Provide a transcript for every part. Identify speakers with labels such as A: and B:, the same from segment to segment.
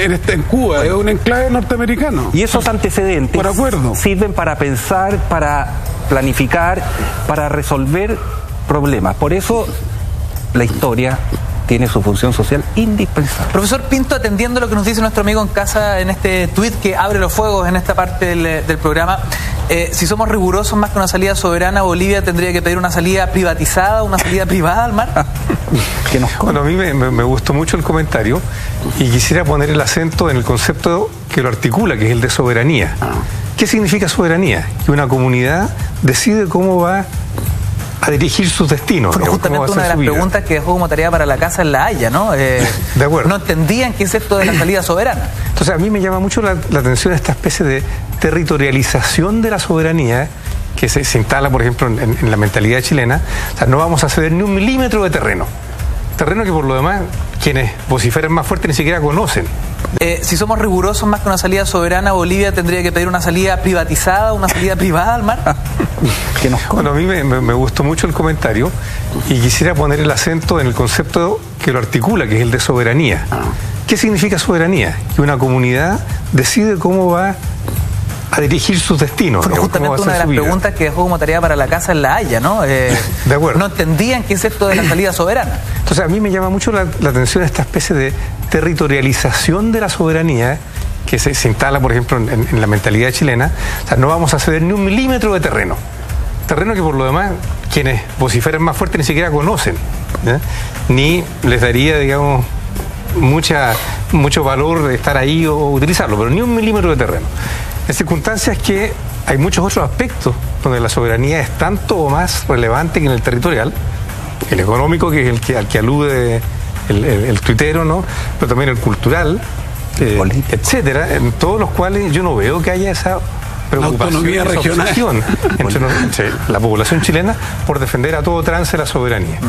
A: en Cuba, es un enclave norteamericano.
B: Y esos antecedentes
A: por acuerdo
B: sirven para pensar, para planificar, para resolver problemas. Por eso la historia tiene su función social indispensable.
C: Profesor Pinto, atendiendo lo que nos dice nuestro amigo en casa en este tuit que abre los fuegos en esta parte del programa, si somos rigurosos, más que una salida soberana, Bolivia tendría que pedir una salida privatizada, una salida privada al mar.
D: Bueno, a mí me gustó mucho el comentario y quisiera poner el acento en el concepto que lo articula, que es el de soberanía. ¿Qué significa soberanía? Que una comunidad decide cómo va a dirigir sus destinos.
C: Pero justamente una de las preguntas que dejó como tarea para la casa en La Haya, ¿no?
D: De acuerdo.
C: No entendían qué es esto de la salida soberana.
D: Entonces a mí me llama mucho la atención esta especie de territorialización de la soberanía que se instala, por ejemplo, en la mentalidad chilena. O sea, no vamos a ceder ni un milímetro de terreno. Terreno que por lo demás quienes vociferan más fuerte ni siquiera conocen.
C: Si somos rigurosos, más que una salida soberana, Bolivia tendría que pedir una salida privatizada, una salida privada al mar.
D: Bueno, a mí me gustó mucho el comentario y quisiera poner el acento en el concepto que lo articula, que es el de soberanía. ¿Qué significa soberanía? Que una comunidad decide cómo va a dirigir sus destinos.
C: Pero justamente una de las preguntas que dejó como tarea para la casa en La Haya, ¿no?
D: De acuerdo.
C: No entendían qué es esto de la salida soberana.
D: Entonces a mí me llama mucho la atención esta especie de territorialización de la soberanía que se instala, por ejemplo, en la mentalidad chilena. O sea, no vamos a ceder ni un milímetro de terreno. Terreno que por lo demás quienes vociferan más fuerte ni siquiera conocen, ¿eh? Ni les daría, digamos, mucho valor de estar ahí o utilizarlo, pero ni un milímetro de terreno. En circunstancias que hay muchos otros aspectos donde la soberanía es tanto o más relevante que en el territorial, el económico, que es al que alude el tuitero, ¿no? Pero también el cultural, etcétera, en todos los cuales yo no veo que haya esa preocupación, esa obsesión entre la población chilena por defender a todo trance la soberanía.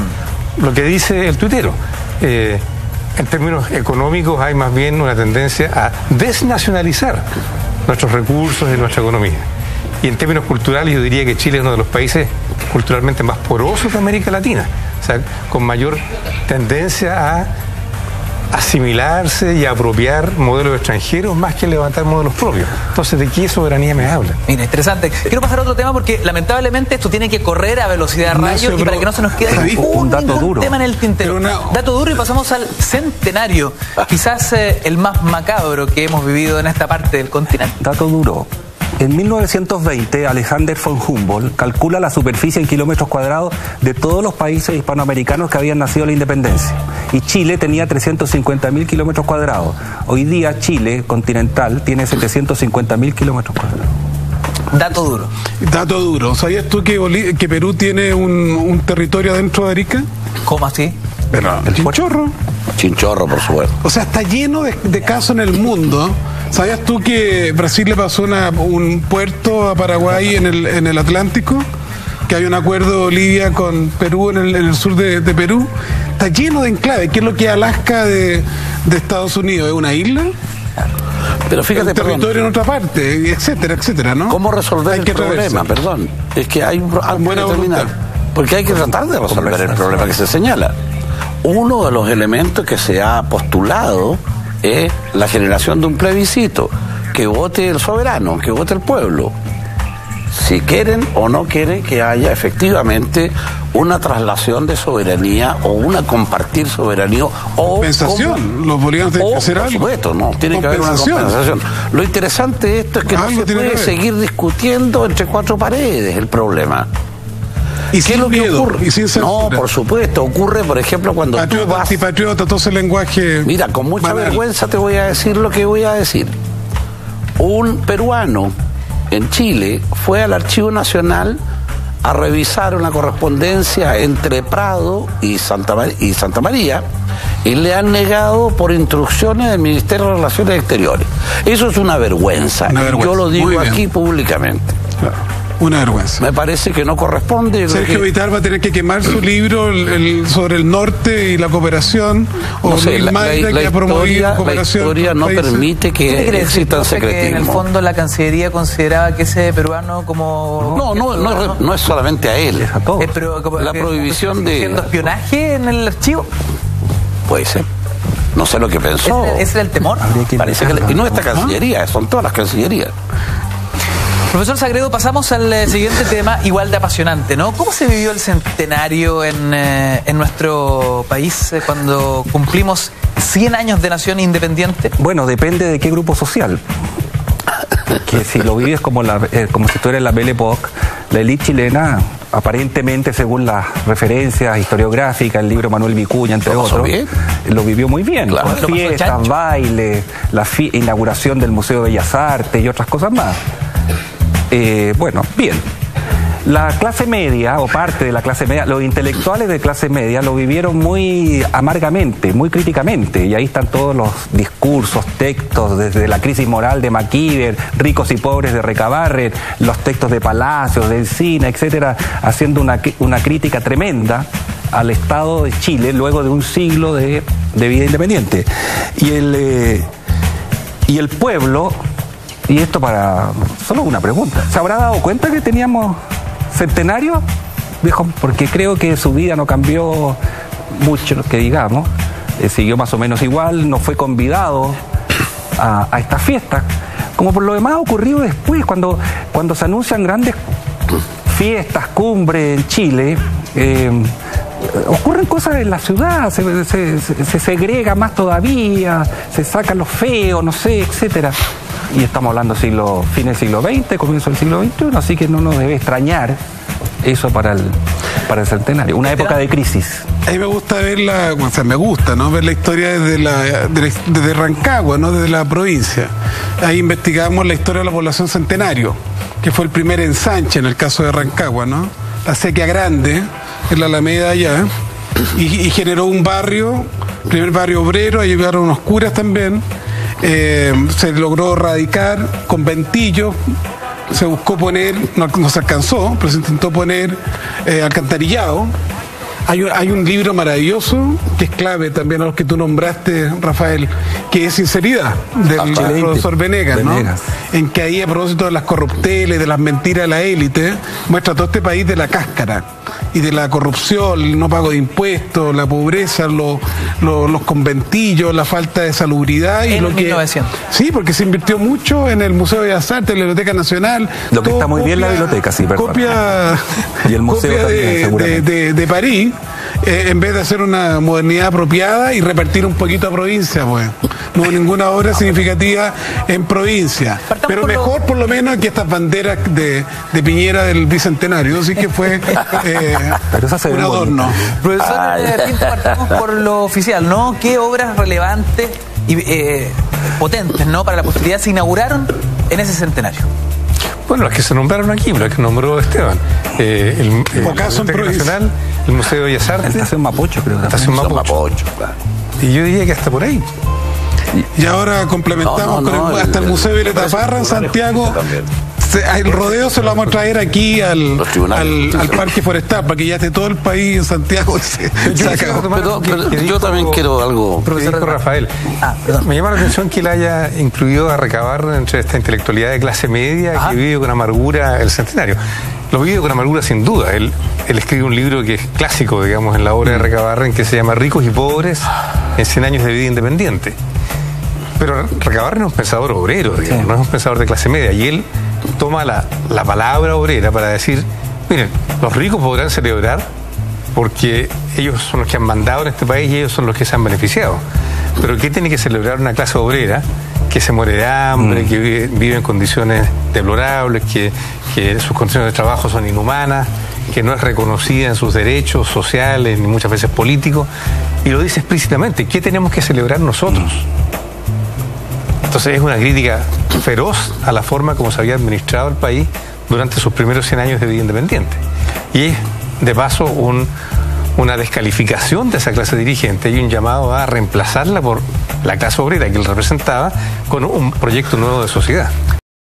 D: Lo que dice el tuitero, en términos económicos hay más bien una tendencia a desnacionalizar nuestros recursos y nuestra economía. Y en términos culturales yo diría que Chile es uno de los países culturalmente más porosos de América Latina, o sea, con mayor tendencia a asimilarse y a apropiar modelos extranjeros más que levantar modelos propios. Entonces, ¿de qué soberanía me habla?
C: Mira, interesante. Quiero pasar a otro tema porque lamentablemente esto tiene que correr a velocidad rayo y para que no se nos quede un dato duro. Tema en el tintero. Dato duro y pasamos al centenario. Quizás el más macabro que hemos vivido en esta parte del continente.
B: Dato duro. En 1920, Alexander von Humboldt calcula la superficie en kilómetros cuadrados de todos los países hispanoamericanos que habían nacido en la independencia. Y Chile tenía 350.000 kilómetros cuadrados. Hoy día Chile continental tiene 750.000 kilómetros cuadrados.
C: Dato duro.
A: Dato duro. ¿Sabías tú que Perú tiene un territorio dentro de Arica?
C: ¿Cómo así?
A: Pero, Chinchorro.
E: Chinchorro, por supuesto.
A: O sea, está lleno de casos en el mundo. ¿Sabías tú que Brasil le pasó un puerto a Paraguay en el Atlántico? Que hay un acuerdo de Bolivia con Perú en el sur de Perú. Está lleno de enclaves. ¿Qué es lo que es Alaska de Estados Unidos? ¿Es una isla?
E: Pero fíjate,
A: un territorio en otra parte, etcétera, etcétera, ¿no?
E: ¿Cómo resolver el problema? Perdón. Es que hay algo que determinar. Porque hay que tratar de resolver el problema que se señala. Uno de los elementos que se ha postulado es la generación de un plebiscito, que vote el soberano, que vote el pueblo, si quieren o no quieren que haya efectivamente una traslación de soberanía o una compartir soberanía o
A: compensación. Los bolivianos tienen que hacer algo.
E: Por supuesto, no, tiene que haber una compensación. Lo interesante de esto es que no se puede seguir discutiendo entre cuatro paredes el problema.
A: ¿Y qué es lo que ocurre?
E: No, por supuesto, ocurre, por ejemplo, cuando
A: patriota,
E: tú vas...
A: antipatriota, todo ese lenguaje...
E: Mira, con mucha vergüenza te voy a decir lo que voy a decir. Un peruano en Chile fue al Archivo Nacional a revisar una correspondencia entre Prado y Santa María y le han negado por instrucciones del Ministerio de Relaciones Exteriores. Eso es una vergüenza. Yo lo digo aquí públicamente.
A: Claro. Una vergüenza.
E: Me parece que no corresponde.
A: Sergio Vitar va a tener que quemar su libro sobre el norte y la cooperación.
E: No sé, la historia no permite que exista secretismo.
C: Que en el fondo la Cancillería consideraba que ese peruano como...
E: No es solamente a él.
B: Es a todos.
E: La prohibición de...
C: ¿Haciendo espionaje en el archivo?
E: Puede ser. No sé lo que pensó.
C: ¿Ese era el temor?
E: Parece que y no esta Cancillería, son todas las Cancillerías.
C: Profesor Sagredo, pasamos al siguiente tema, igual de apasionante, ¿no? ¿Cómo se vivió el centenario en nuestro país cuando cumplimos 100 años de nación independiente?
B: Bueno, depende de qué grupo social. Que si lo vives como si tú eres la Belle Époque, la élite chilena, aparentemente, según las referencias historiográficas, el libro Manuel Vicuña, entre otros, lo vivió muy bien.
E: Claro.
B: Con fiestas, bailes, la inauguración del Museo de Bellas Artes y otras cosas más. Bueno, bien. La clase media, o parte de la clase media, los intelectuales de clase media lo vivieron muy amargamente, muy críticamente, y ahí están todos los discursos, textos, desde la crisis moral de Macíver, Ricos y Pobres de Recabarren, los textos de Palacios, de Encina, etcétera, haciendo una crítica tremenda al Estado de Chile luego de un siglo de vida independiente. Y el pueblo, y esto solo una pregunta, ¿se habrá dado cuenta que teníamos centenario, viejo? Porque creo que su vida no cambió mucho, que digamos, siguió más o menos igual, no fue convidado a esta fiesta, como por lo demás ha ocurrido después, cuando se anuncian grandes fiestas, cumbres en Chile, ocurren cosas en la ciudad, se segrega más todavía, se sacan los feos, no sé, etcétera. Y estamos hablando fines del siglo XX, comienzo del siglo XXI, así que no nos debe extrañar eso para el centenario. Una época de crisis.
A: A mí me gusta ver ¿no? Ver la historia desde Rancagua, ¿no? Desde la provincia. Ahí investigamos la historia de la población Centenario, que fue el primer ensanche en el caso de Rancagua, ¿no? La Sequía Grande, en la Alameda allá, y generó un barrio, primer barrio obrero, ahí llegaron unos curas también. Se logró radicar conventillos, se buscó poner, no se alcanzó, pero se intentó poner alcantarillado. Hay un libro maravilloso que es clave también a los que tú nombraste, Rafael, que es Sinceridad, del profesor Venegas, ¿no? En que ahí, a propósito de las corrupteles, de las mentiras de la élite, muestra todo este país de la cáscara y de la corrupción, el no pago de impuestos, la pobreza, los conventillos, la falta de salubridad. Y
C: en
A: lo
C: 1900.
A: Sí, porque se invirtió mucho en el Museo de Bellas Artes, en la Biblioteca Nacional.
B: Lo que está muy bien la biblioteca, sí, perdón.
A: Copia,
B: y el museo también, seguramente.
A: de París, en vez de hacer una modernidad apropiada y repartir un poquito a provincia, pues. No hubo ninguna obra significativa en provincia. Pero mejor, por lo menos, que estas banderas de Piñera del Bicentenario. Así que fue un adorno.
C: Profesor Pinto, partamos por lo oficial, ¿no? ¿Qué obras relevantes y potentes, ¿no?, para la posteridad se inauguraron en ese centenario?
D: Bueno, las que se nombraron aquí, las que nombró Esteban. El Museo Nacional, el Museo de Bellas Artes.
B: La Estación Mapocho, creo.
D: La Estación Mapocho, claro. Y yo diría que hasta por ahí.
A: Y ahora complementamos hasta el Museo Violeta Parra en Santiago. El rodeo se lo vamos a traer aquí al Parque Forestal, para que ya esté todo el país en Santiago.
E: Pero yo también quiero algo.
D: Profesor Rafael, me llama la atención que él haya incluido a Recabarren entre esta intelectualidad de clase media que vive con amargura el centenario. Lo vive con amargura sin duda. Él escribe un libro que es clásico, digamos, en la obra de Recabarren, que se llama Ricos y Pobres en 100 años de vida independiente. Pero Recabarren es un pensador obrero, digamos, no es un pensador de clase media, y él toma la palabra obrera para decir, miren, los ricos podrán celebrar porque ellos son los que han mandado en este país y ellos son los que se han beneficiado. Pero ¿qué tiene que celebrar una clase obrera que se muere de hambre, que vive en condiciones deplorables, que sus condiciones de trabajo son inhumanas, que no es reconocida en sus derechos sociales ni muchas veces políticos? Y lo dice explícitamente, ¿qué tenemos que celebrar nosotros? Entonces es una crítica feroz a la forma como se había administrado el país durante sus primeros 100 años de vida independiente. Y es, de paso, una descalificación de esa clase dirigente y un llamado a reemplazarla por la clase obrera que él representaba con un proyecto nuevo de sociedad.